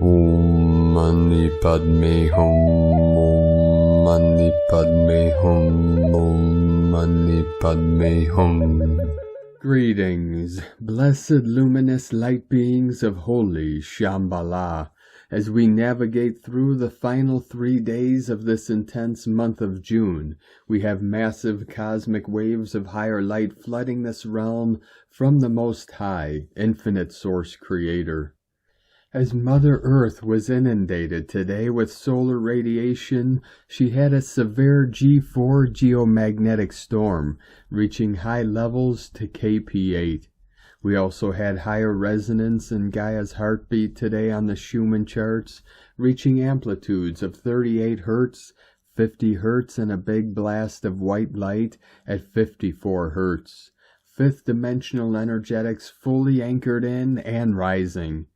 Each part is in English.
Om Mani Padme Hum. Om Mani Padme Hum. Om Mani Padme Hum. Greetings, blessed luminous light beings of holy Shambhala, as we navigate through the final 3 days of this intense month of June. We have massive cosmic waves of higher light flooding this realm from the Most High, Infinite Source Creator. As Mother Earth was inundated today with solar radiation, she had a severe G4 geomagnetic storm, reaching high levels to KP8. We also had higher resonance in Gaia's heartbeat today on the Schumann charts, reaching amplitudes of 38 Hz, 50 Hz, and a big blast of white light at 54 Hz. Fifth dimensional energetics fully anchored in and rising.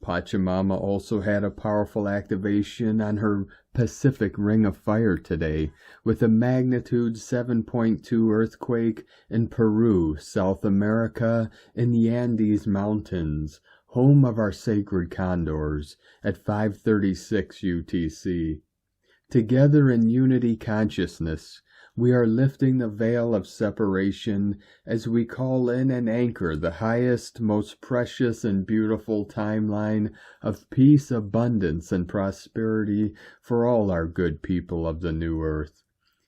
Pachamama also had a powerful activation on her Pacific Ring of Fire today, with a magnitude 7.2 earthquake in Peru, South America, in the Andes Mountains, home of our sacred condors, at 5:36 UTC. Together in unity consciousness, we are lifting the veil of separation as we call in and anchor the highest, most precious and beautiful timeline of peace, abundance, and prosperity for all our good people of the new earth.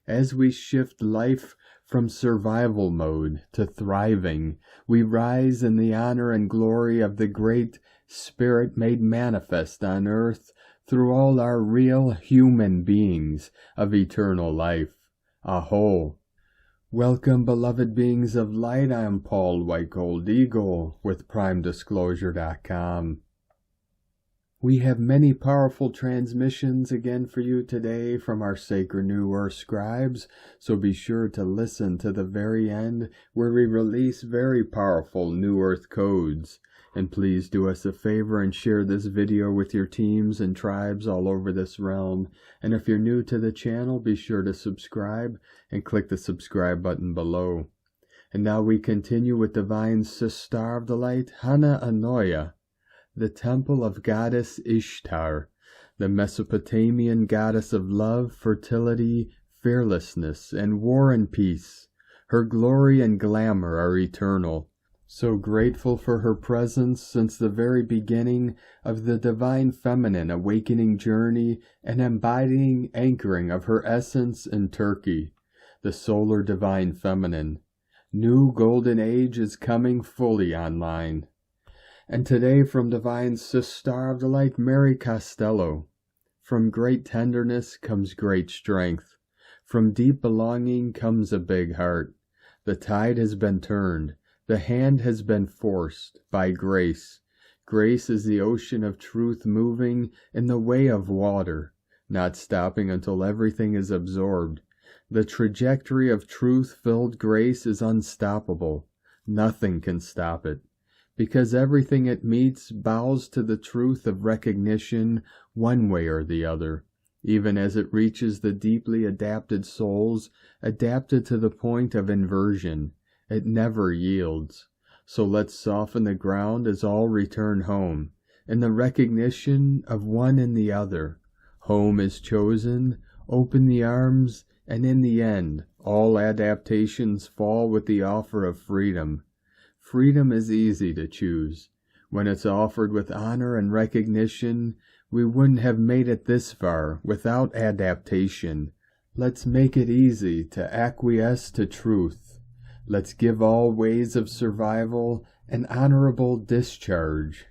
As we shift life from survival mode to thriving, we rise in the honor and glory of the great Spirit made manifest on earth through all our real human beings of eternal life. Aho! Welcome, beloved beings of light. I am Paul White Gold Eagle with PrimeDisclosure.com. We have many powerful transmissions again for you today from our sacred New Earth scribes, so be sure to listen to the very end where we release very powerful New Earth codes. And please do us a favor and share this video with your teams and tribes all over this realm. And if you're new to the channel, be sure to subscribe and click the subscribe button below. And now we continue with Divine Sister of the Light, Hana Anoya, the temple of goddess Ishtar, the Mesopotamian goddess of love, fertility, fearlessness, and war and peace. Her glory and glamour are eternal. So grateful for her presence since the very beginning of the Divine Feminine awakening journey and embodying anchoring of her essence in Turkey, the solar Divine Feminine. New golden age is coming fully online. And today from Divine Sister of the Light, Mary Costello. From great tenderness comes great strength. From deep belonging comes a big heart. The tide has been turned. The hand has been forced by grace. Grace is the ocean of truth moving in the way of water, not stopping until everything is absorbed. The trajectory of truth-filled grace is unstoppable. Nothing can stop it, because everything it meets bows to the truth of recognition one way or the other, even as it reaches the deeply adapted souls, adapted to the point of inversion. It never yields. So let's soften the ground as all return home, in the recognition of one and the other. Home is chosen, open the arms, and in the end, all adaptations fall with the offer of freedom. Freedom is easy to choose. When it's offered with honor and recognition, we wouldn't have made it this far without adaptation. Let's make it easy to acquiesce to truth. Let's give all ways of survival an honorable discharge.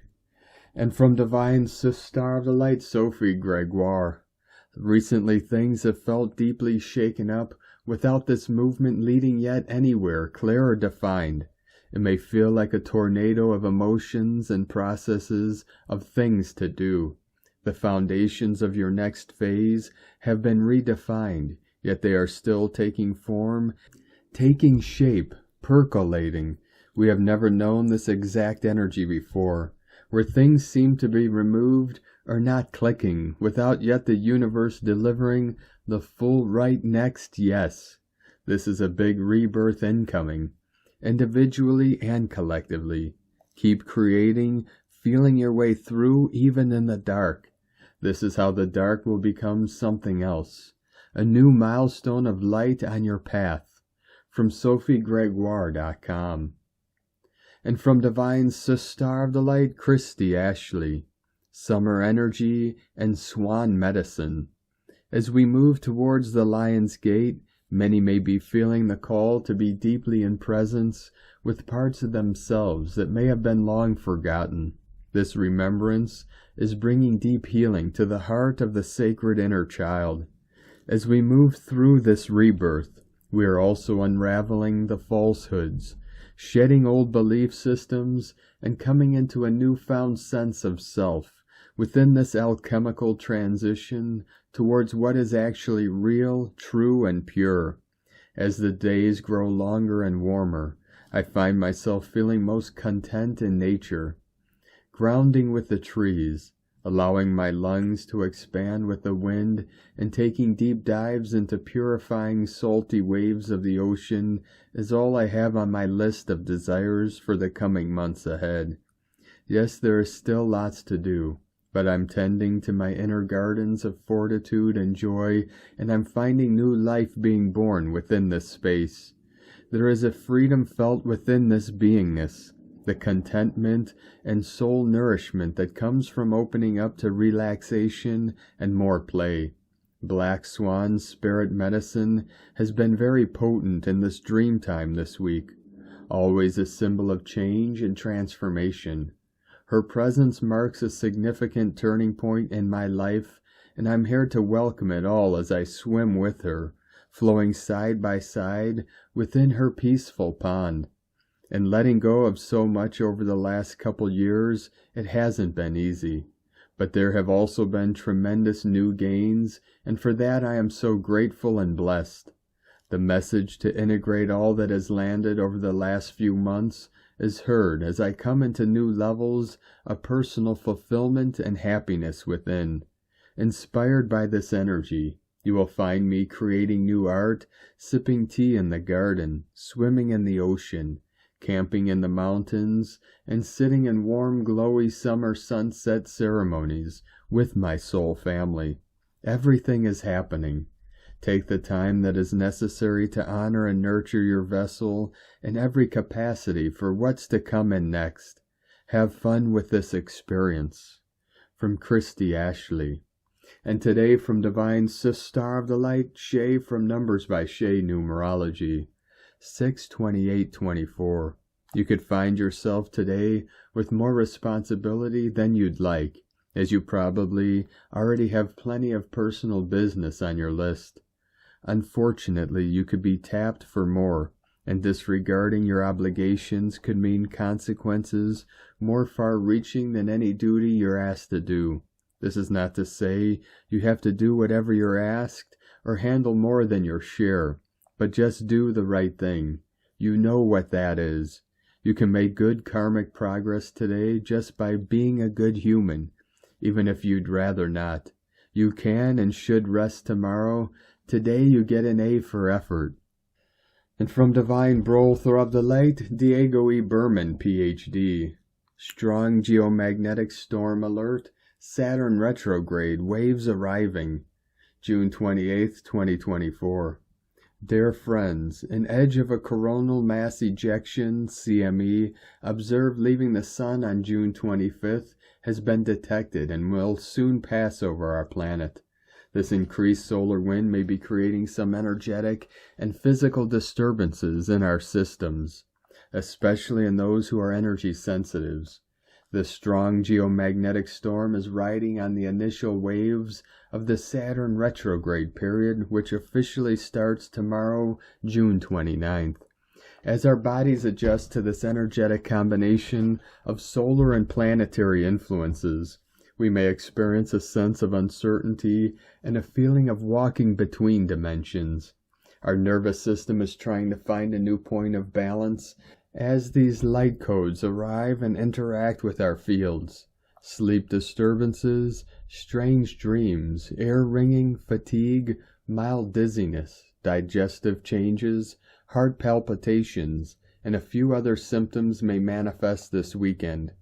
And from Divine Sister of the Light, Sophie Gregoire. Recently things have felt deeply shaken up without this movement leading yet anywhere clear or defined. It may feel like a tornado of emotions and processes of things to do. The foundations of your next phase have been redefined, yet they are still taking form, taking shape, percolating. We have never known this exact energy before, where things seem to be removed or not clicking, without yet the universe delivering the full right next yes. This is a big rebirth incoming, individually and collectively. Keep creating, feeling your way through even in the dark. This is how the dark will become something else, a new milestone of light on your path. From SophieGregoire.com. And from Divine Ishtar of the Light, Christy Ashley, Summer Energy and SWAN Medicine. As we move towards the Lion's Gate, many may be feeling the call to be deeply in presence with parts of themselves that may have been long forgotten. This remembrance is bringing deep healing to the heart of the sacred inner child. As we move through this rebirth, we are also unraveling the falsehoods, shedding old belief systems, and coming into a newfound sense of self within this alchemical transition towards what is actually real, true, and pure. As the days grow longer and warmer, I find myself feeling most content in nature, grounding with the trees, allowing my lungs to expand with the wind, and taking deep dives into purifying salty waves of the ocean is all I have on my list of desires for the coming months ahead. Yes, there is still lots to do, but I'm tending to my inner gardens of fortitude and joy, and I'm finding new life being born within this space. There is a freedom felt within this beingness, the contentment and soul nourishment that comes from opening up to relaxation and more play. Black Swan Spirit Medicine has been very potent in this dream time this week, always a symbol of change and transformation. Her presence marks a significant turning point in my life, and I'm here to welcome it all as I swim with her, flowing side by side within her peaceful pond. And letting go of so much over the last couple years, it hasn't been easy. But there have also been tremendous new gains, and for that I am so grateful and blessed. The message to integrate all that has landed over the last few months is heard as I come into new levels of personal fulfillment and happiness within. Inspired by this energy, you will find me creating new art, sipping tea in the garden, swimming in the ocean, camping in the mountains, and sitting in warm, glowy summer sunset ceremonies with my soul family. Everything is happening. Take the time that is necessary to honor and nurture your vessel in every capacity for what's to come in next. Have fun with this experience. From Christy Ashley. And today from Divine Ishtar of the Light, Shay from Numbers by Shay Numerology. 6/28/24. You could find yourself today with more responsibility than you'd like, as you probably already have plenty of personal business on your list. Unfortunately, you could be tapped for more, and disregarding your obligations could mean consequences more far-reaching than any duty you're asked to do. This is not to say you have to do whatever you're asked or handle more than your share, but just do the right thing. You know what that is. You can make good karmic progress today just by being a good human, even if you'd rather not. You can and should rest tomorrow. Today you get an A for effort. And from Divine Brother of the Light, Diego E. Berman, Ph.D. Strong geomagnetic storm alert. Saturn retrograde, waves arriving. June 28, 2024. Dear friends, an edge of a coronal mass ejection, CME, observed leaving the Sun on June 25th, has been detected and will soon pass over our planet. This increased solar wind may be creating some energetic and physical disturbances in our systems, especially in those who are energy sensitives. This strong geomagnetic storm is riding on the initial waves of the Saturn retrograde period, which officially starts tomorrow, June 29th. As our bodies adjust to this energetic combination of solar and planetary influences, we may experience a sense of uncertainty and a feeling of walking between dimensions. Our nervous system is trying to find a new point of balance as these light codes arrive and interact with our fields. Sleep disturbances, strange dreams, ear ringing, fatigue, mild dizziness, digestive changes, heart palpitations, and a few other symptoms may manifest this weekend.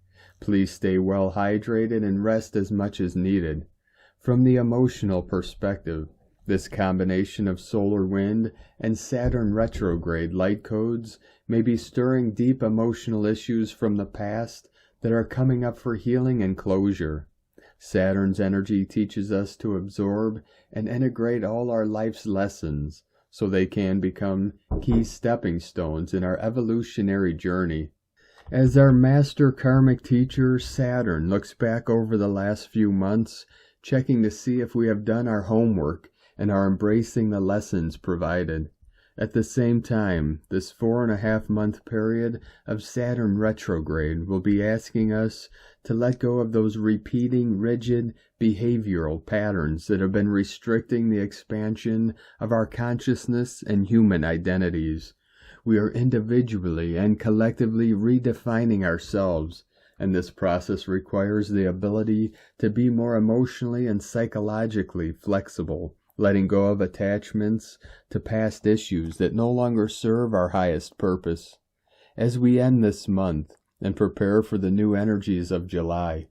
Please stay well hydrated and rest as much as needed. From the emotional perspective, this combination of solar wind and Saturn retrograde light codes may be stirring deep emotional issues from the past that are coming up for healing and closure. Saturn's energy teaches us to absorb and integrate all our life's lessons so they can become key stepping stones in our evolutionary journey. As our master karmic teacher, Saturn, looks back over the last few months, checking to see if we have done our homework and are embracing the lessons provided. At the same time, this 4.5-month period of Saturn retrograde will be asking us to let go of those repeating, rigid behavioral patterns that have been restricting the expansion of our consciousness and human identities. We are individually and collectively redefining ourselves, and this process requires the ability to be more emotionally and psychologically flexible, letting go of attachments to past issues that no longer serve our highest purpose. As we end this month and prepare for the new energies of July,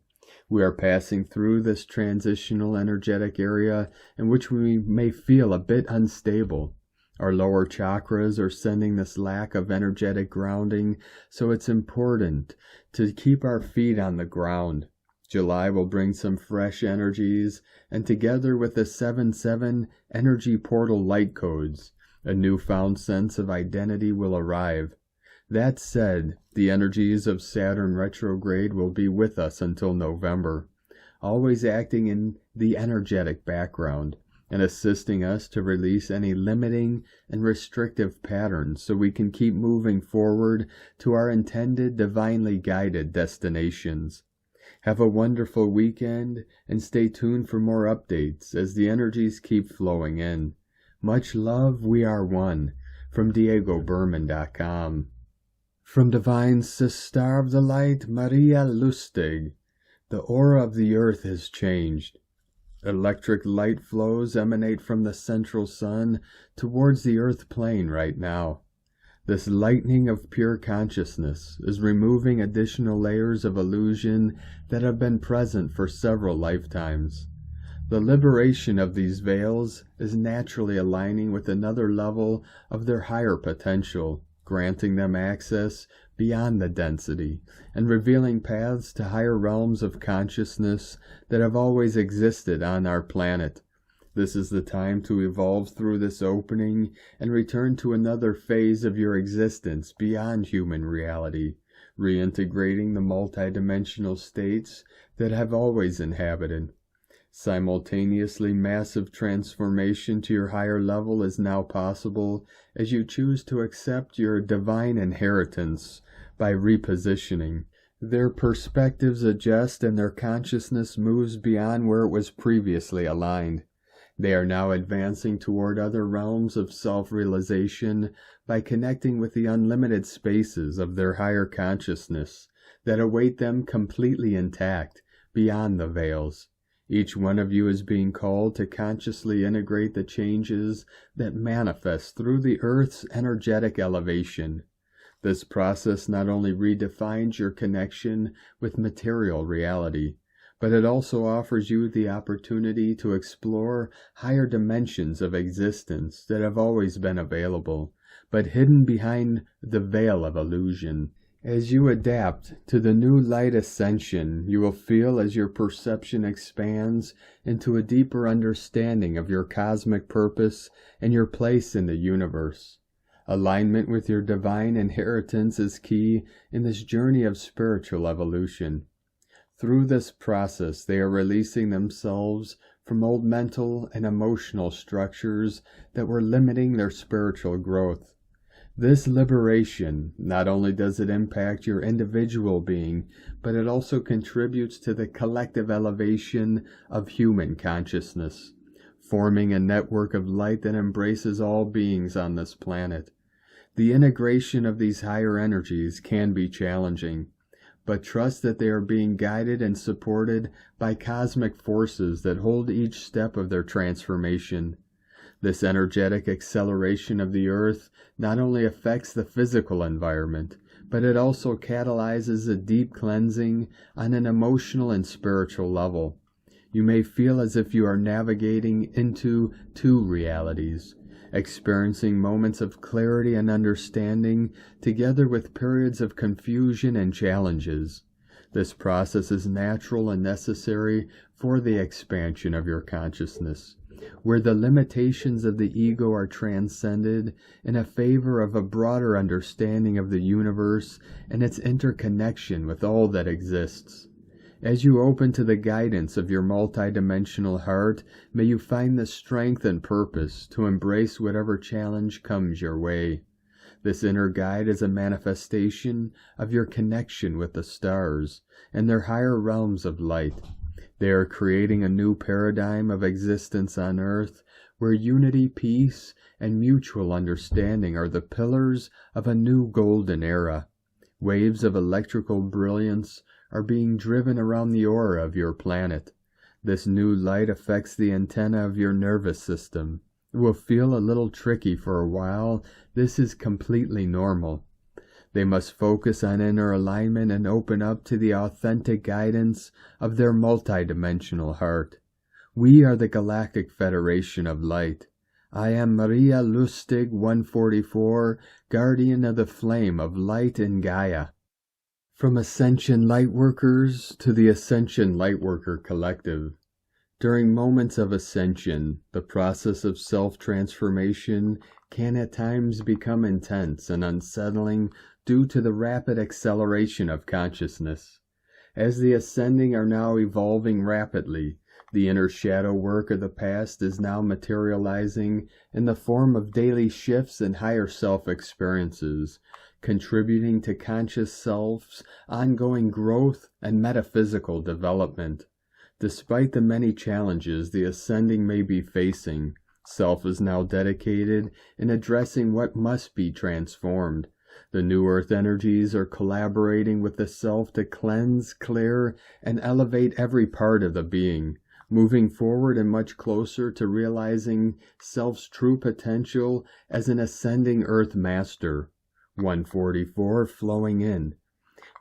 we are passing through this transitional energetic area in which we may feel a bit unstable. Our lower chakras are sending this lack of energetic grounding, so it's important to keep our feet on the ground. July will bring some fresh energies, and together with the 7/7 energy portal light codes, a newfound sense of identity will arrive. That said, the energies of Saturn retrograde will be with us until November, always acting in the energetic background and assisting us to release any limiting and restrictive patterns so we can keep moving forward to our intended divinely guided destinations. Have a wonderful weekend and stay tuned for more updates as the energies keep flowing in. Much love, we are one. From DiegoBerman.com. From Divine Sister of the Light, Maria Lustig. The aura of the earth has changed. Electric light flows emanate from the central sun towards the earth plane right now. This lightning of pure consciousness is removing additional layers of illusion that have been present for several lifetimes. The liberation of these veils is naturally aligning with another level of their higher potential, granting them access beyond the density and revealing paths to higher realms of consciousness that have always existed on our planet. This is the time to evolve through this opening and return to another phase of your existence beyond human reality, reintegrating the multidimensional states that have always inhabited. Simultaneously, massive transformation to your higher level is now possible as you choose to accept your divine inheritance by repositioning. Their perspectives adjust and their consciousness moves beyond where it was previously aligned. They are now advancing toward other realms of self-realization by connecting with the unlimited spaces of their higher consciousness that await them completely intact beyond the veils. Each one of you is being called to consciously integrate the changes that manifest through the Earth's energetic elevation. This process not only redefines your connection with material reality, but it also offers you the opportunity to explore higher dimensions of existence that have always been available, but hidden behind the veil of illusion. As you adapt to the new light ascension, you will feel as your perception expands into a deeper understanding of your cosmic purpose and your place in the universe. Alignment with your divine inheritance is key in this journey of spiritual evolution. Through this process, they are releasing themselves from old mental and emotional structures that were limiting their spiritual growth. This liberation, not only does it impact your individual being, but it also contributes to the collective elevation of human consciousness, forming a network of light that embraces all beings on this planet. The integration of these higher energies can be challenging, but trust that they are being guided and supported by cosmic forces that hold each step of their transformation. This energetic acceleration of the earth not only affects the physical environment, but it also catalyzes a deep cleansing on an emotional and spiritual level. You may feel as if you are navigating into two realities, experiencing moments of clarity and understanding together with periods of confusion and challenges. This process is natural and necessary for the expansion of your consciousness, where the limitations of the ego are transcended in a favor of a broader understanding of the universe and its interconnection with all that exists. As you open to the guidance of your multidimensional heart, may you find the strength and purpose to embrace whatever challenge comes your way. This inner guide is a manifestation of your connection with the stars and their higher realms of light. They are creating a new paradigm of existence on Earth, where unity, peace, and mutual understanding are the pillars of a new golden era. Waves of electrical brilliance are being driven around the aura of your planet. This new light affects the antenna of your nervous system. It will feel a little tricky for a while. This is completely normal. They must focus on inner alignment and open up to the authentic guidance of their multidimensional heart. We are the Galactic Federation of Light. I am Maria Lustig 144, guardian of the flame of light in Gaia. From Ascension Lightworkers to the Ascension Lightworker Collective. During moments of ascension, the process of self-transformation can at times become intense and unsettling due to the rapid acceleration of consciousness. As the ascending are now evolving rapidly, the inner shadow work of the past is now materializing in the form of daily shifts and higher self-experiences, contributing to conscious self's ongoing growth and metaphysical development. Despite the many challenges the ascending may be facing, self is now dedicated in addressing what must be transformed. The new earth energies are collaborating with the self to cleanse, clear, and elevate every part of the being, moving forward and much closer to realizing self's true potential as an ascending earth master. 144 flowing in.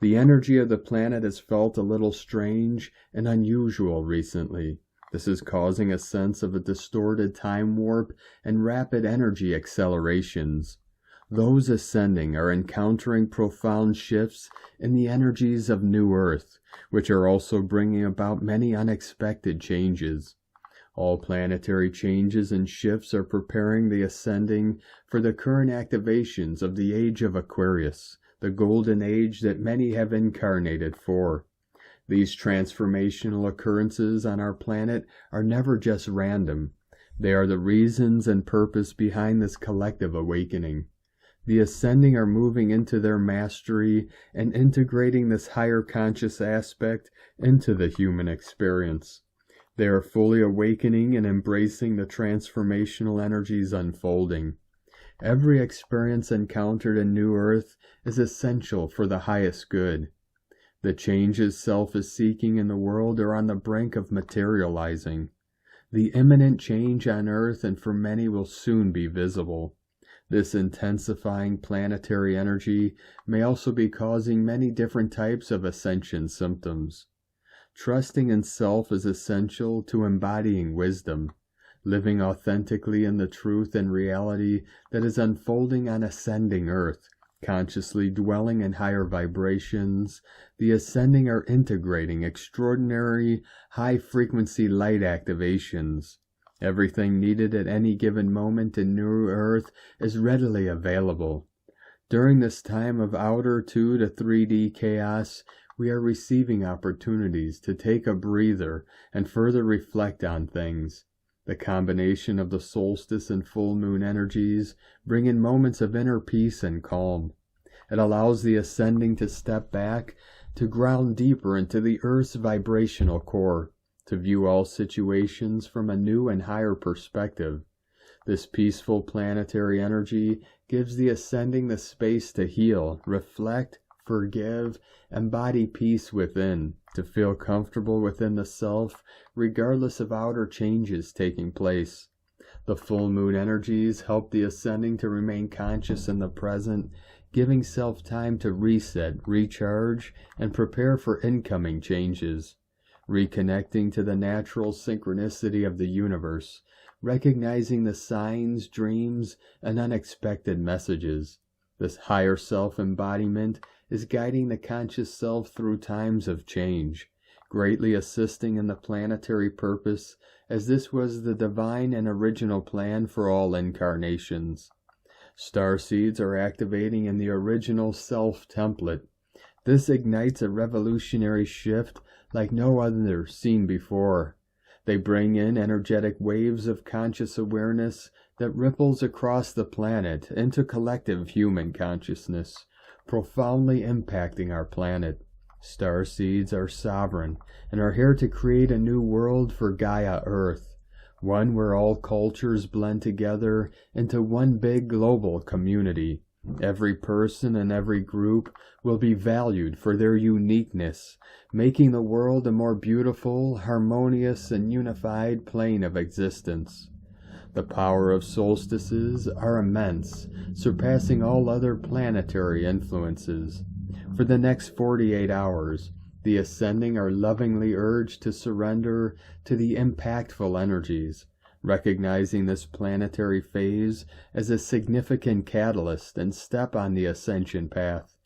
The energy of the planet has felt a little strange and unusual recently. This is causing a sense of a distorted time warp and rapid energy accelerations. Those ascending are encountering profound shifts in the energies of New Earth, which are also bringing about many unexpected changes. All planetary changes and shifts are preparing the ascending for the current activations of the age of Aquarius, the golden age that many have incarnated for. These transformational occurrences on our planet are never just random. They are the reasons and purpose behind this collective awakening. The ascending are moving into their mastery and integrating this higher conscious aspect into the human experience. They are fully awakening and embracing the transformational energies unfolding. Every experience encountered in New Earth is essential for the highest good. The changes self is seeking in the world are on the brink of materializing. The imminent change on Earth and for many will soon be visible. This intensifying planetary energy may also be causing many different types of ascension symptoms. Trusting in self is essential to embodying wisdom, living authentically in the truth and reality that is unfolding on ascending Earth. Consciously dwelling in higher vibrations, the ascending are integrating extraordinary high-frequency light activations. Everything needed at any given moment in New Earth is readily available. During this time of outer 2 to 3D chaos, we are receiving opportunities to take a breather and further reflect on things. The combination of the solstice and full moon energies bring in moments of inner peace and calm. It allows the ascending to step back, to ground deeper into the Earth's vibrational core, to view all situations from a new and higher perspective. This peaceful planetary energy gives the ascending the space to heal, reflect, forgive, embody peace within, to feel comfortable within the self, regardless of outer changes taking place. The full moon energies help the ascending to remain conscious in the present, giving self time to reset, recharge, and prepare for incoming changes. Reconnecting to the natural synchronicity of the universe, recognizing the signs, dreams, and unexpected messages. This higher self-embodiment is guiding the conscious self through times of change, greatly assisting in the planetary purpose, as this was the divine and original plan for all incarnations. Starseeds are activating in the original self template. This ignites a revolutionary shift like no other seen before. They bring in energetic waves of conscious awareness that ripples across the planet into collective human consciousness, profoundly impacting our planet. Starseeds are sovereign and are here to create a new world for Gaia Earth, one where all cultures blend together into one big global community. Every person and every group will be valued for their uniqueness, making the world a more beautiful, harmonious, and unified plane of existence. The power of solstices are immense, surpassing all other planetary influences. For the next 48 hours, the ascending are lovingly urged to surrender to the impactful energies, recognizing this planetary phase as a significant catalyst and step on the ascension path.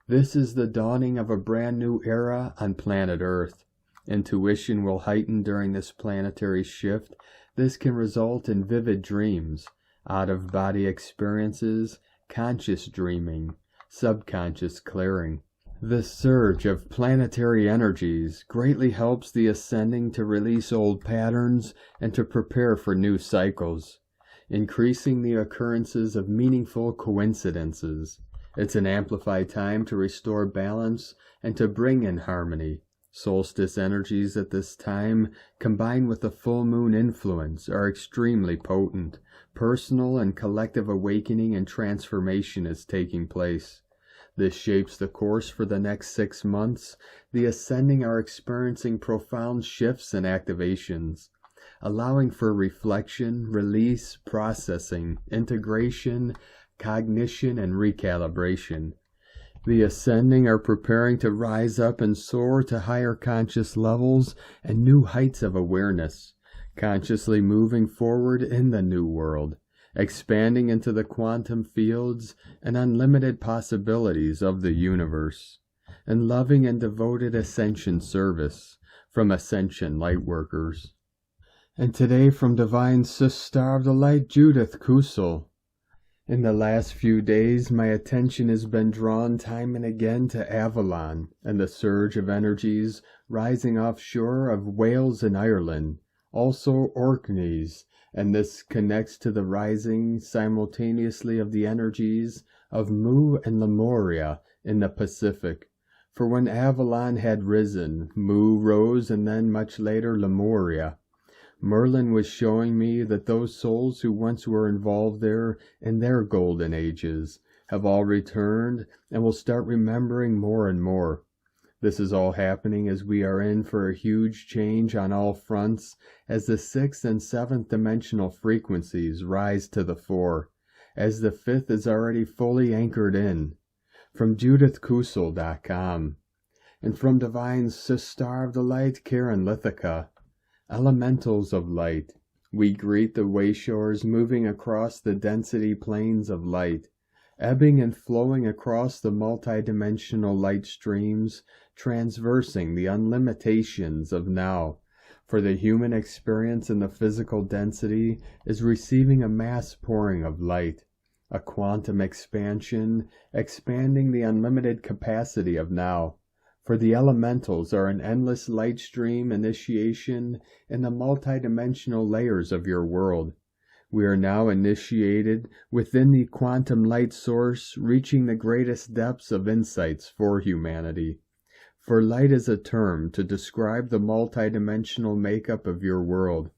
This is the dawning of a brand new era on planet Earth. Intuition will heighten during this planetary shift. This can result in vivid dreams, out-of-body experiences, conscious dreaming, subconscious clearing. This surge of planetary energies greatly helps the ascending to release old patterns and to prepare for new cycles, increasing the occurrences of meaningful coincidences. It's an amplified time to restore balance and to bring in harmony. Solstice energies at this time, combined with the full moon influence, are extremely potent. Personal and collective awakening and transformation is taking place. This shapes the course for the next 6 months. The ascending are experiencing profound shifts and activations, allowing for reflection, release, processing, integration, cognition, and recalibration. The ascending are preparing to rise up and soar to higher conscious levels and new heights of awareness, consciously moving forward in the new world, expanding into the quantum fields and unlimited possibilities of the universe, and loving and devoted ascension service from Ascension Lightworkers. And today from Divine Sister of the Light, Judith Kusel. In the last few days, my attention has been drawn time and again to Avalon and the surge of energies rising offshore of Wales and Ireland, also Orkneys, and this connects to the rising simultaneously of the energies of Mu and Lemuria in the Pacific. For when Avalon had risen, Mu rose, and then much later Lemuria. Merlin was showing me that those souls who once were involved there in their golden ages have all returned and will start remembering more and more. This is all happening as we are in for a huge change on all fronts as the 6th and 7th dimensional frequencies rise to the fore, as the 5th is already fully anchored in. From JudithKusel.com. And from Divine Sister of the Light, Karen Lithica. Elementals of light, we greet the wayshores moving across the density planes of light, ebbing and flowing across the multidimensional light streams, transversing the unlimitations of now. For the human experience in the physical density is receiving a mass pouring of light, a quantum expansion, expanding the unlimited capacity of now. For the elementals are an endless light stream initiation in the multidimensional layers of your world. We are now initiated within the quantum light source, reaching the greatest depths of insights for humanity. For light is a term to describe the multidimensional makeup of your world.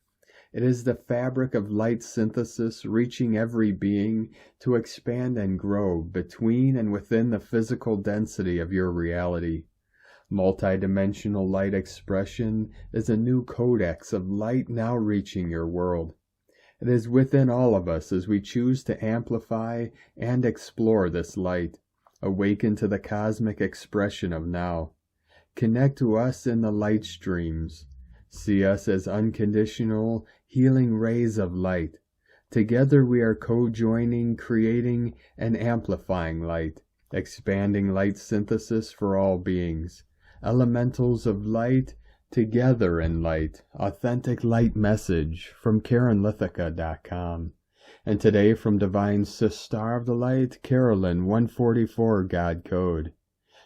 It is the fabric of light synthesis reaching every being to expand and grow between and within the physical density of your reality. Multidimensional light expression is a new codex of light now reaching your world. It is within all of us as we choose to amplify and explore this light. Awaken to the cosmic expression of now. Connect to us in the light streams. See us as unconditional, healing rays of light. Together we are co-joining, creating, and amplifying light, expanding light synthesis for all beings. Elementals of light, together in light. Authentic light message from KarenLithica.com. And today from Divine Ishtar of the Light, Carolyn 144 God Code.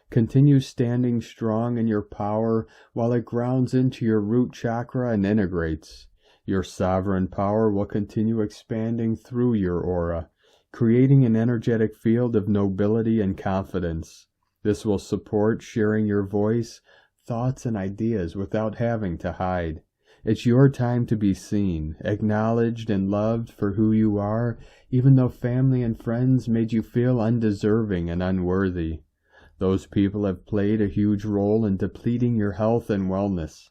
Continue standing strong in your power while it grounds into your root chakra and integrates. Your sovereign power will continue expanding through your aura, creating an energetic field of nobility and confidence. This will support sharing your voice, thoughts, and ideas without having to hide. It's your time to be seen, acknowledged, and loved for who you are, even though family and friends made you feel undeserving and unworthy. Those people have played a huge role in depleting your health and wellness.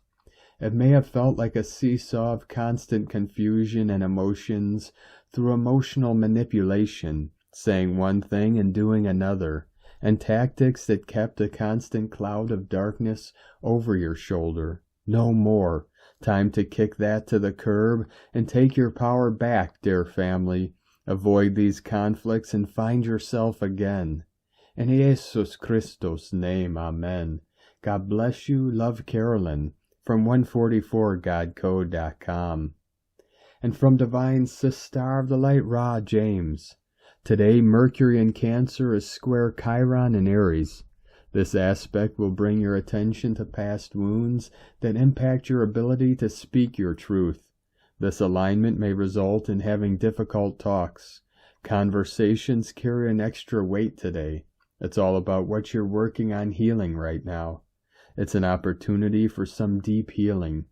It may have felt like a seesaw of constant confusion and emotions through emotional manipulation, saying one thing and doing another, and tactics that kept a constant cloud of darkness over your shoulder. No more. Time to kick that to the curb and take your power back, dear family. Avoid these conflicts and find yourself again. In Jesus Christos' name, amen. God bless you. Love, Carolyn. From 144godcode.com. And from Divine Ishtar of the Light, Ra James. Today, Mercury in Cancer is square Chiron in Aries. This aspect will bring your attention to past wounds that impact your ability to speak your truth. This alignment may result in having difficult talks. Conversations carry an extra weight today. It's all about what you're working on healing right now. It's an opportunity for some deep healing.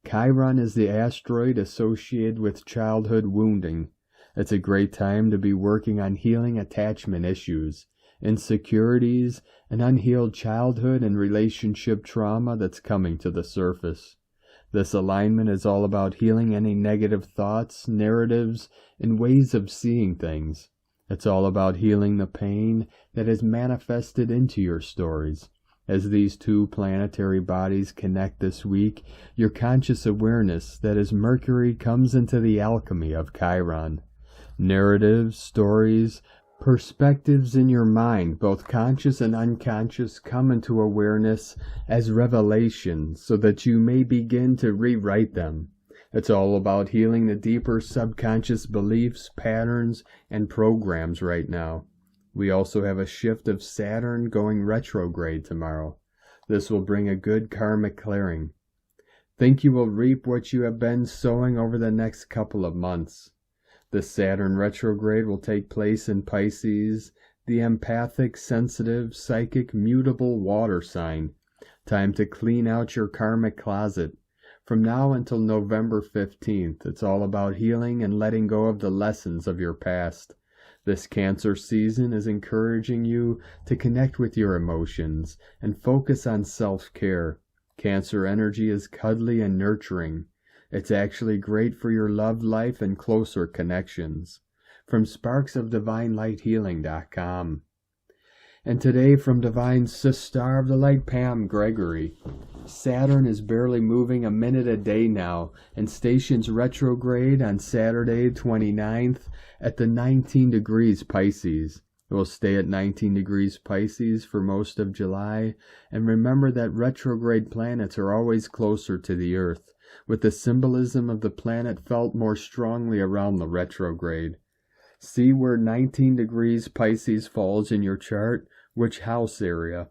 Chiron is the asteroid associated with childhood wounding. It's a great time to be working on healing attachment issues, insecurities, and unhealed childhood and relationship trauma that's coming to the surface. This alignment is all about healing any negative thoughts, narratives, and ways of seeing things. It's all about healing the pain that is manifested into your stories. As these two planetary bodies connect this week, your conscious awareness that as Mercury comes into the alchemy of Chiron. Narratives, stories, perspectives in your mind, both conscious and unconscious, come into awareness as revelation so that you may begin to rewrite them. It's all about healing the deeper subconscious beliefs, patterns, and programs right now. We also have a shift of Saturn going retrograde tomorrow. This will bring a good karmic clearing. Think you will reap what you have been sowing over the next couple of months. The Saturn retrograde will take place in Pisces, the empathic, sensitive, psychic, mutable water sign. Time to clean out your karmic closet. From now until November 15th, it's all about healing and letting go of the lessons of your past. This Cancer season is encouraging you to connect with your emotions and focus on self-care. Cancer energy is cuddly and nurturing. It's actually great for your love life and closer connections. From sparksofdivinelightshealing.com. And today from Divine Ishtar of the Light, Pam Gregory. Saturn is barely moving a minute a day now and stations retrograde on Saturday 29th at the 19 degrees Pisces. It will stay at 19 degrees Pisces for most of July. And remember that retrograde planets are always closer to the Earth, with the symbolism of the planet felt more strongly around the retrograde. See where 19 degrees Pisces falls in your chart, which house area.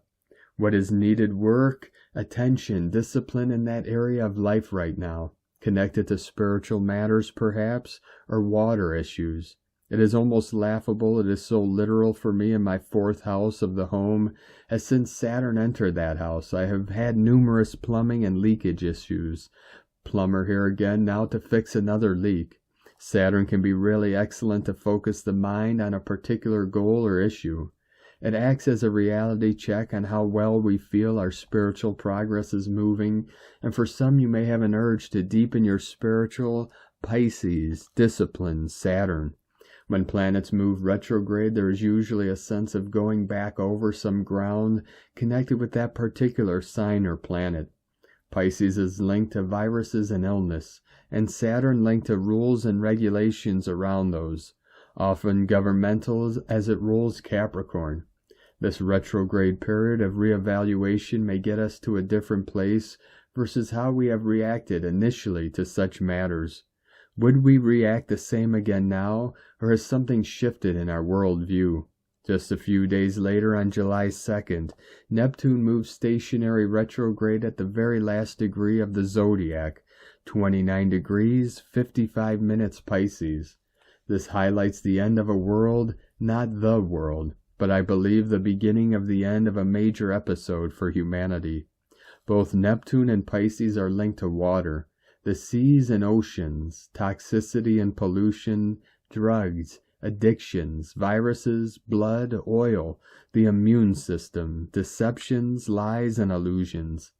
What is needed work, attention, discipline in that area of life right now, connected to spiritual matters perhaps, or water issues. It is almost laughable it is so literal for me in my 4th house of the home, as since Saturn entered that house I have had numerous plumbing and leakage issues. Plumber here again now to fix another leak. Saturn can be really excellent to focus the mind on a particular goal or issue. It acts as a reality check on how well we feel our spiritual progress is moving, and for some you may have an urge to deepen your spiritual Pisces discipline, Saturn. When planets move retrograde, there is usually a sense of going back over some ground connected with that particular sign or planet. Pisces is linked to viruses and illness, and Saturn linked to rules and regulations around those, often governmental as it rules Capricorn. This retrograde period of reevaluation may get us to a different place versus how we have reacted initially to such matters. Would we react the same again now, or has something shifted in our worldview? Just a few days later, on July 2nd, Neptune moves stationary retrograde at the very last degree of the zodiac, 29 degrees, 55 minutes Pisces. This highlights the end of a world, not the world, but I believe the beginning of the end of a major episode for humanity. Both Neptune and Pisces are linked to water, the seas and oceans, toxicity and pollution, drugs, addictions, viruses, blood, oil, the immune system, deceptions, lies, and illusions.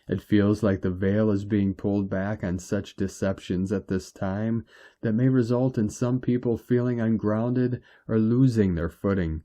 It feels like the veil is being pulled back on such deceptions at this time that may result in some people feeling ungrounded or losing their footing.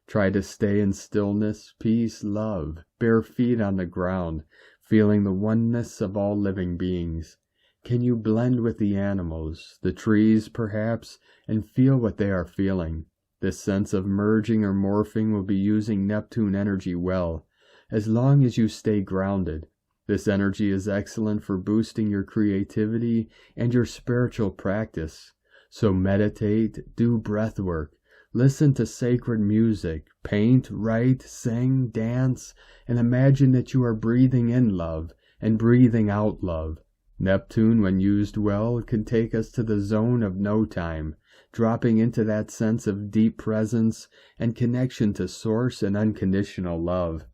Try to stay in stillness, peace, love, bare feet on the ground, feeling the oneness of all living beings. Can you blend with the animals, the trees perhaps, and feel what they are feeling? This sense of merging or morphing will be using Neptune energy well, as long as you stay grounded. This energy is excellent for boosting your creativity and your spiritual practice. So meditate, do breath work, listen to sacred music, paint, write, sing, dance, and imagine that you are breathing in love and breathing out love. Neptune, when used well, can take us to the zone of no time, dropping into that sense of deep presence and connection to source and unconditional love.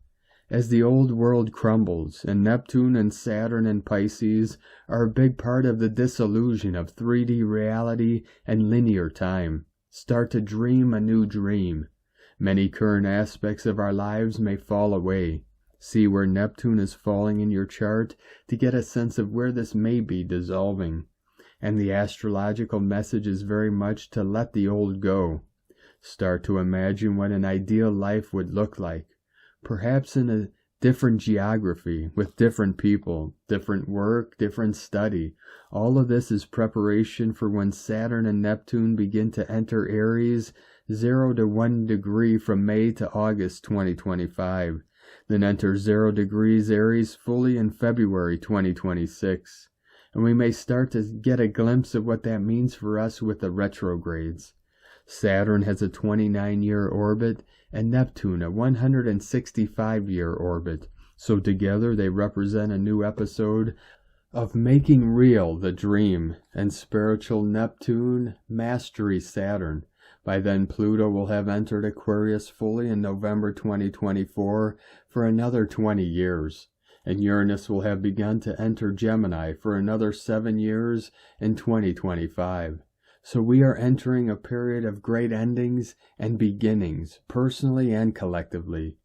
As the old world crumbles, and Neptune and Saturn and Pisces are a big part of the disillusion of 3D reality and linear time, start to dream a new dream. Many current aspects of our lives may fall away. See where Neptune is falling in your chart to get a sense of where this may be dissolving. And the astrological message is very much to let the old go. Start to imagine what an ideal life would look like. Perhaps in a different geography, with different people, different work, different study. All of this is preparation for when Saturn and Neptune begin to enter Aries 0 to 1 degree from May to August 2025. Then enter 0 degrees Aries fully in February 2026. And we may start to get a glimpse of what that means for us with the retrogrades. Saturn has a 29-year orbit and Neptune a 165-year orbit, so together they represent a new episode of making real the dream, and spiritual Neptune, mastery Saturn. By then Pluto will have entered Aquarius fully in November 2024 for another 20 years, and Uranus will have begun to enter Gemini for another 7 years in 2025. So we are entering a period of great endings and beginnings, personally and collectively.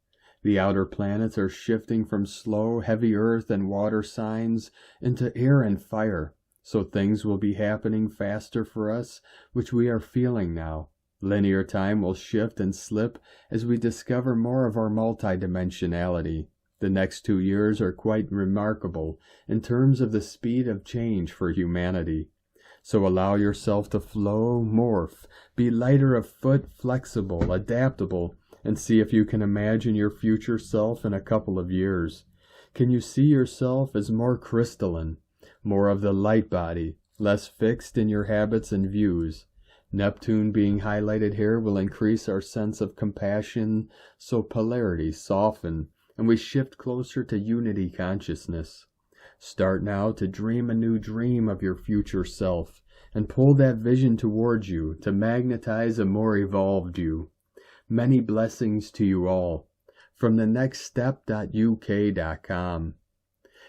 The outer planets are shifting from slow, heavy earth and water signs into air and fire, so things will be happening faster for us, which we are feeling now. Linear time will shift and slip as we discover more of our multidimensionality. The next 2 years are quite remarkable in terms of the speed of change for humanity. So allow yourself to flow, morph, be lighter of foot, flexible, adaptable, and see if you can imagine your future self in a couple of years. Can you see yourself as more crystalline, more of the light body, less fixed in your habits and views? Neptune being highlighted here will increase our sense of compassion, so polarities soften, and we shift closer to unity consciousness. Start now to dream a new dream of your future self, and pull that vision towards you to magnetize a more evolved you. Many blessings to you all. From thenextstep.uk.com.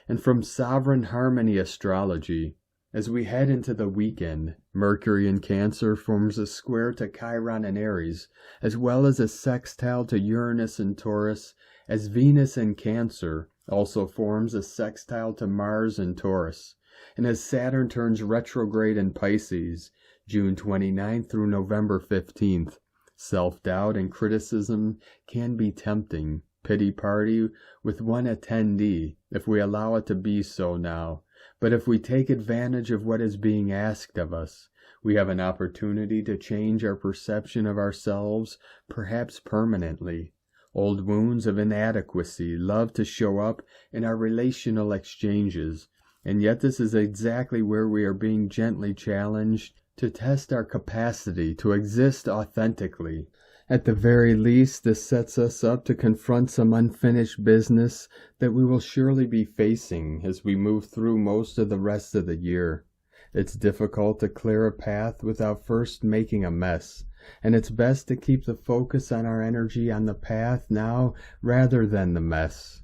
And from Sovereign Harmony Astrology. As we head into the weekend, Mercury in Cancer forms a square to Chiron in Aries, as well as a sextile to Uranus in Taurus, as Venus in Cancer also forms a sextile to Mars in Taurus. And as Saturn turns retrograde in Pisces, June 29th through November 15th. Self-doubt and criticism can be tempting. Pity party with one attendee, if we allow it to be so now. But if we take advantage of what is being asked of us, we have an opportunity to change our perception of ourselves, perhaps permanently. Old wounds of inadequacy love to show up in our relational exchanges, and yet this is exactly where we are being gently challenged to test our capacity to exist authentically. At the very least, this sets us up to confront some unfinished business that we will surely be facing as we move through most of the rest of the year. It's difficult to clear a path without first making a mess, and it's best to keep the focus on our energy on the path now rather than the mess.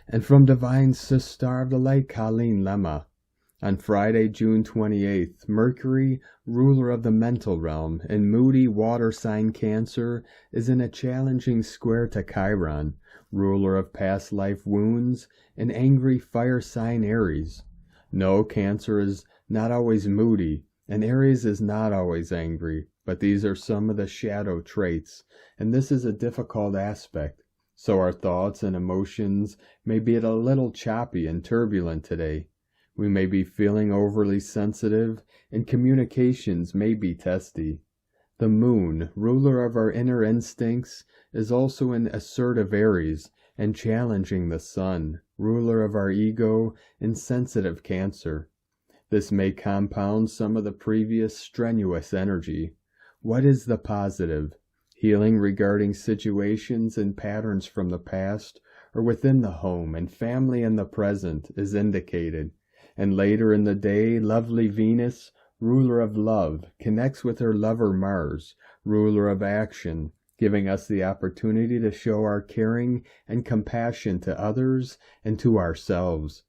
And from Divine Sister of the Light, Colleen Lemma. On Friday, June 28th, Mercury, ruler of the mental realm, in moody water sign Cancer, is in a challenging square to Chiron, ruler of past life wounds, and angry fire sign Aries. No, Cancer is not always moody, and Aries is not always angry, but these are some of the shadow traits, and this is a difficult aspect. So our thoughts and emotions may be a little choppy and turbulent today. We may be feeling overly sensitive, and communications may be testy. The moon, ruler of our inner instincts, is also in assertive Aries and challenging the sun, ruler of our ego, in sensitive Cancer. This may compound some of the previous strenuous energy. What is the positive? Healing regarding situations and patterns from the past or within the home and family in the present is indicated. And later in the day, lovely Venus, ruler of love, connects with her lover Mars, ruler of action, giving us the opportunity to show our caring and compassion to others and to ourselves.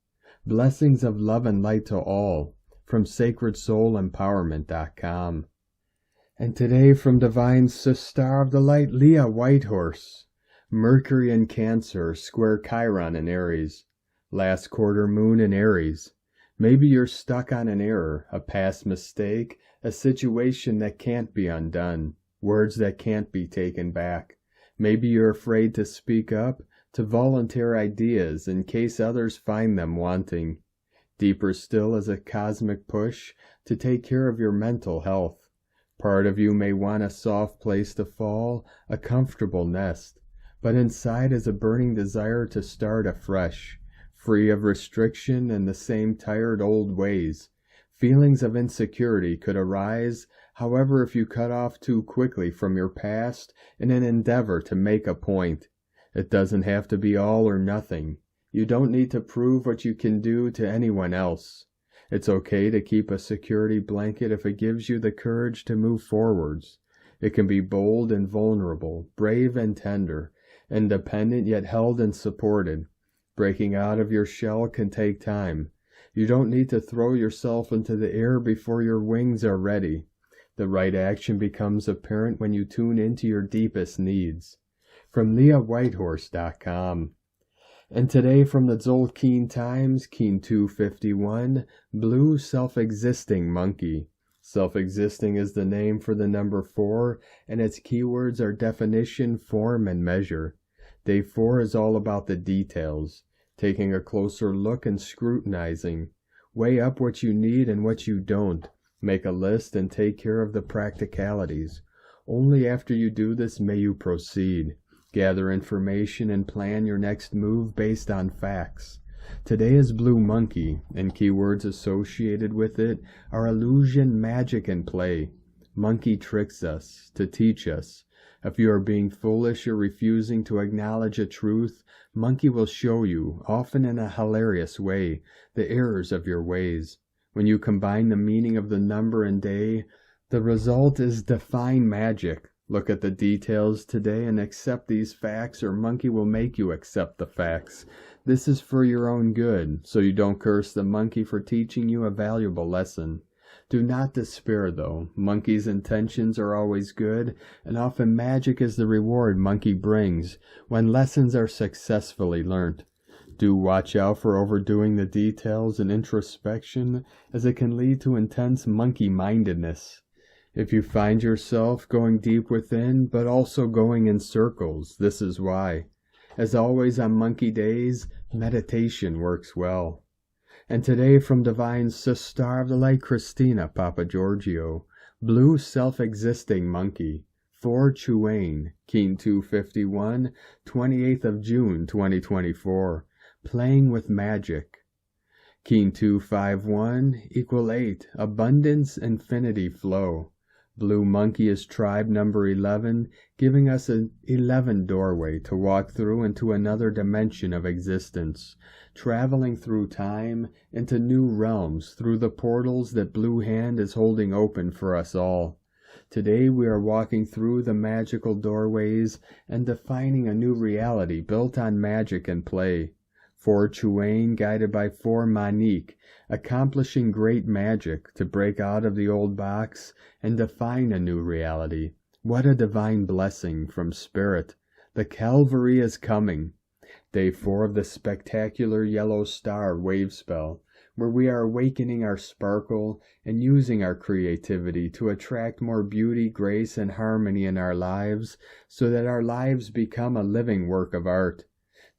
Blessings of love and light to all, from SacredSoulEmpowerment.com. And today from Divine Sister of the Light, Leah Whitehorse. Mercury in Cancer, square Chiron in Aries. Last quarter moon in Aries. Maybe you're stuck on an error, a past mistake, a situation that can't be undone, words that can't be taken back. Maybe you're afraid to speak up, to volunteer ideas in case others find them wanting. Deeper still is a cosmic push to take care of your mental health. Part of you may want a soft place to fall, a comfortable nest, but inside is a burning desire to start afresh. Free of restriction and the same tired old ways. Feelings of insecurity could arise, however, if you cut off too quickly from your past in an endeavor to make a point. It doesn't have to be all or nothing. You don't need to prove what you can do to anyone else. It's okay to keep a security blanket if it gives you the courage to move forwards. It can be bold and vulnerable, brave and tender, independent yet held and supported. Breaking out of your shell can take time. You don't need to throw yourself into the air before your wings are ready. The right action becomes apparent when you tune into your deepest needs. From LeahWhitehorse.com. And today from the Tzolk'in Times, Keen 251, Blue Self-Existing Monkey. Self-existing is the name for the number 4, and its keywords are definition, form, and measure. Day 4 is all about the details. Taking a closer look and scrutinizing. Weigh up what you need and what you don't. Make a list and take care of the practicalities. Only after you do this may you proceed. Gather information and plan your next move based on facts. Today is Blue Monkey, and keywords associated with it are illusion, magic, and play. Monkey tricks us, to teach us. If you are being foolish or refusing to acknowledge a truth, Monkey will show you, often in a hilarious way, the errors of your ways. When you combine the meaning of the number and day, the result is define magic. Look at the details today and accept these facts, or Monkey will make you accept the facts. This is for your own good, so you don't curse the monkey for teaching you a valuable lesson. Do not despair, though. Monkey's intentions are always good, and often magic is the reward Monkey brings when lessons are successfully learnt. Do watch out for overdoing the details and introspection, as it can lead to intense monkey-mindedness. If you find yourself going deep within, but also going in circles, this is why. As always on monkey days, meditation works well. And today from Divine Sister of the Light Christina Papa Giorgio, Blue Self-Existing Monkey, 4 Chuane, Keen 251, 28th of June 2024, Playing with Magic. Keen 251, equal 8, Abundance, Infinity, Flow. Blue Monkey is tribe number 11, giving us an 11 doorway to walk through into another dimension of existence, traveling through time into new realms through the portals that Blue Hand is holding open for us all. Today we are walking through the magical doorways and defining a new reality built on magic and play. 4 Chuane, guided by 4 Manique, accomplishing great magic to break out of the old box and define a new reality. What a divine blessing from Spirit. The Calvary is coming. Day 4 of the spectacular yellow star wave spell, where we are awakening our sparkle and using our creativity to attract more beauty, grace, and harmony in our lives so that our lives become a living work of art.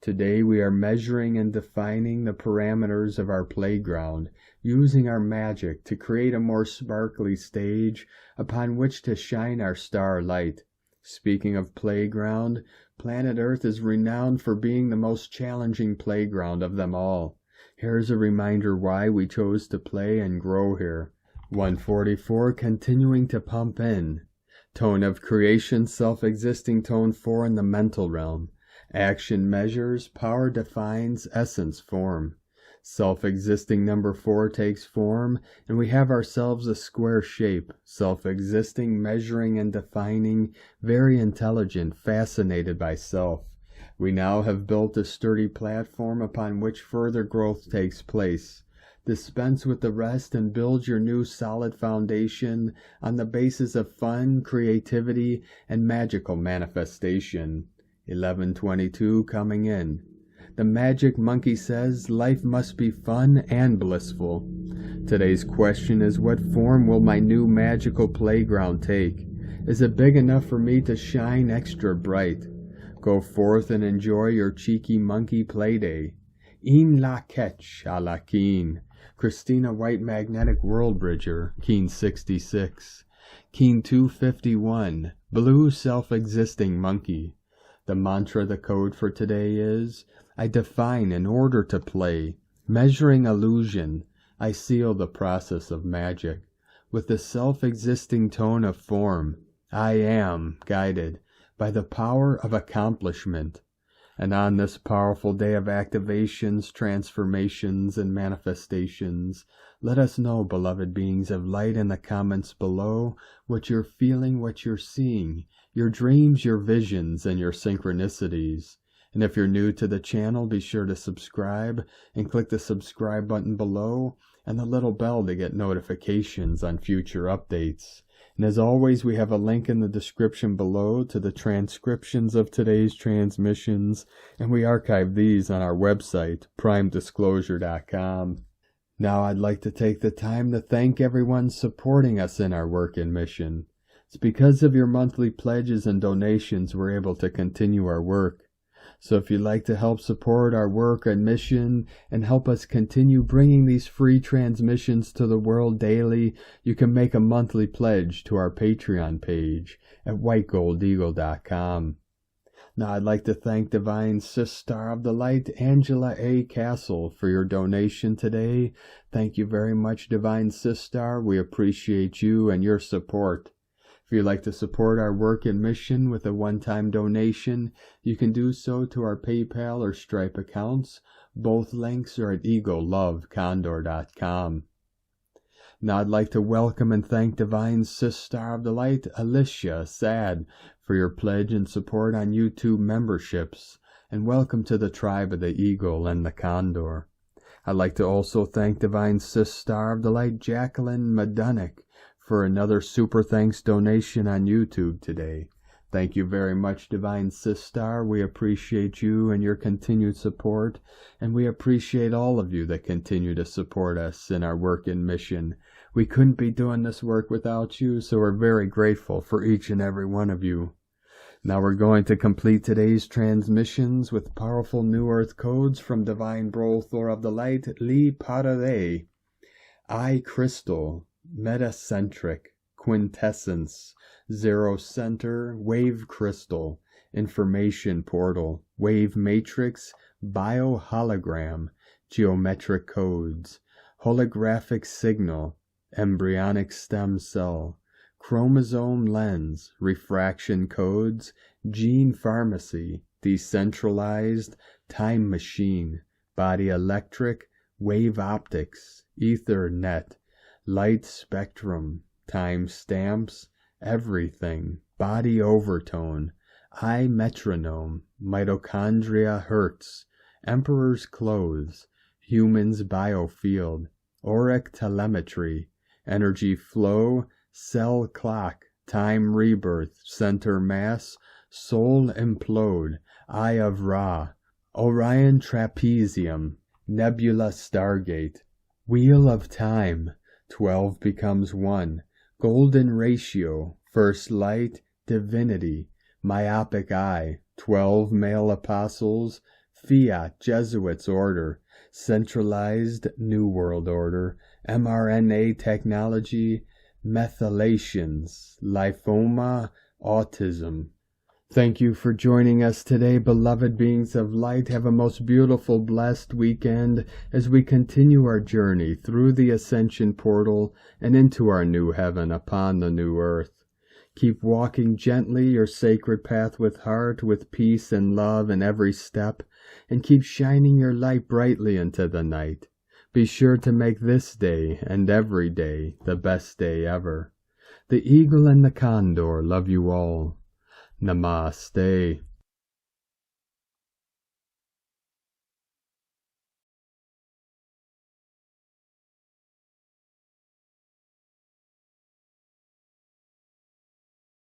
Today we are measuring and defining the parameters of our playground, using our magic to create a more sparkly stage upon which to shine our star light. Speaking of playground, planet Earth is renowned for being the most challenging playground of them all. Here's a reminder why we chose to play and grow here. 144, continuing to pump in. Tone of creation, self-existing tone 4 in the mental realm. Action measures, power defines, essence form. Self-existing number 4 takes form, and we have ourselves a square shape, self-existing, measuring and defining, very intelligent, fascinated by self. We now have built a sturdy platform upon which further growth takes place. Dispense with the rest and build your new solid foundation on the basis of fun, creativity, and magical manifestation. 1122 coming in. The Magic Monkey says life must be fun and blissful. Today's question is, what form will my new magical playground take? Is it big enough for me to shine extra bright? Go forth and enjoy your cheeky monkey playday. In la ketch a la keen. Christina White Magnetic World Bridger, Keen 66. Keen 251, Blue Self-Existing Monkey. The mantra, the code for today is, I define in order to play, measuring illusion, I seal the process of magic. With the self-existing tone of form, I am guided by the power of accomplishment. And on this powerful day of activations, transformations, and manifestations, let us know, beloved beings of light, in the comments below what you're feeling, what you're seeing, your dreams, your visions, and your synchronicities. And if you're new to the channel, be sure to subscribe and click the subscribe button below and the little bell to get notifications on future updates. And as always, we have a link in the description below to the transcriptions of today's transmissions, and we archive these on our website, primedisclosure.com. Now I'd like to take the time to thank everyone supporting us in our work and mission. It's because of your monthly pledges and donations we're able to continue our work. So if you'd like to help support our work and mission and help us continue bringing these free transmissions to the world daily, you can make a monthly pledge to our Patreon page at whitegoldeagle.com. Now I'd like to thank Divine Sister of the Light, Angela A. Castle, for your donation today. Thank you very much, Divine Sister. We appreciate you and your support. If you'd like to support our work and mission with a one-time donation, you can do so to our PayPal or Stripe accounts. Both links are at egolovecondor.com. Now I'd like to welcome and thank Divine Sister of the Light, AliciaXad, for your pledge and support on YouTube memberships, and welcome to the tribe of the Eagle and the Condor. I'd like to also thank Divine Sister of the Light, Jacqueline M, for another super thanks donation on YouTube today. Thank you very much, Divine Sister. We appreciate you and your continued support, and we appreciate all of you that continue to support us in our work and mission. We couldn't be doing this work without you, so we're very grateful for each and every one of you. Now we're going to complete today's transmissions with powerful New Earth codes from Divine Brothor of the Light, Li Parare, I Crystal, Metacentric, Quintessence, Zero Center, Wave Crystal, Information Portal, Wave Matrix, Biohologram, Geometric Codes, Holographic Signal, Embryonic Stem Cell, Chromosome Lens, Refraction Codes, Gene Pharmacy, Decentralized, Time Machine, Body Electric, Wave Optics, Ethernet, Light Spectrum, Time Stamps, Everything, Body Overtone, I Metronome, Mitochondria Hertz, Emperor's Clothes, Humans Biofield, Auric Telemetry, Energy Flow, Cell Clock, Time Rebirth, Center Mass, Soul Implode, Eye of Ra, Orion Trapezium, Nebula Stargate, Wheel of Time, 12 becomes 1, Golden Ratio, First Light, Divinity, Myopic Eye, 12 Male Apostles, Fiat Jesuits Order, Centralized New World Order, mRNA Technology, Methylations, Lymphoma, Autism. Thank you for joining us today, beloved beings of light. Have a most beautiful, blessed weekend as we continue our journey through the Ascension Portal and into our new heaven upon the new earth. Keep walking gently your sacred path with heart, with peace and love in every step, and keep shining your light brightly into the night. Be sure to make this day and every day the best day ever. The Eagle and the Condor love you all. Namaste.